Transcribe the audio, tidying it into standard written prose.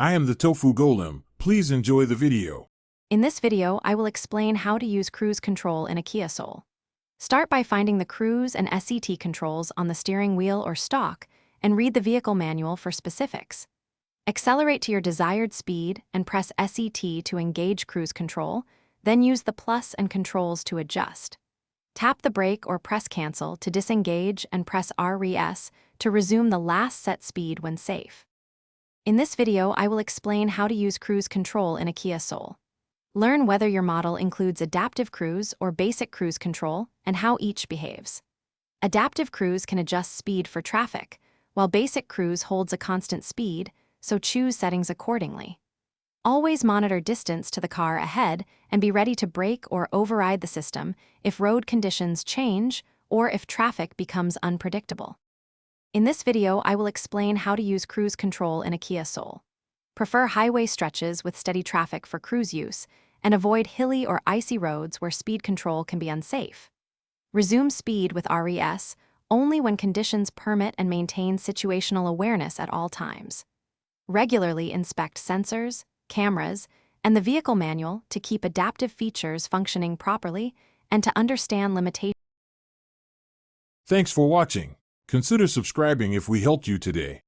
I am the Tofu Golem. Please enjoy the video. In this video, I will explain how to use cruise control in a Kia Soul. Start by finding the cruise and SCT controls on the steering wheel or stalk and read the vehicle manual for specifics. Accelerate to your desired speed and press SET to engage cruise control, then use the plus and controls to adjust. Tap the brake or press cancel to disengage and press RES to resume the last set speed when safe. In this video, I will explain how to use cruise control in a Kia Soul. Learn whether your model includes adaptive cruise or basic cruise control and how each behaves. Adaptive cruise can adjust speed for traffic, while basic cruise holds a constant speed, so choose settings accordingly. Always monitor distance to the car ahead and be ready to brake or override the system if road conditions change or if traffic becomes unpredictable. In this video, I will explain how to use cruise control in a Kia Soul. Prefer highway stretches with steady traffic for cruise use and avoid hilly or icy roads where speed control can be unsafe. Resume speed with RES only when conditions permit and maintain situational awareness at all times. Regularly inspect sensors, cameras, and the vehicle manual to keep adaptive features functioning properly and to understand limitations. Thanks for watching. Consider subscribing if we helped you today.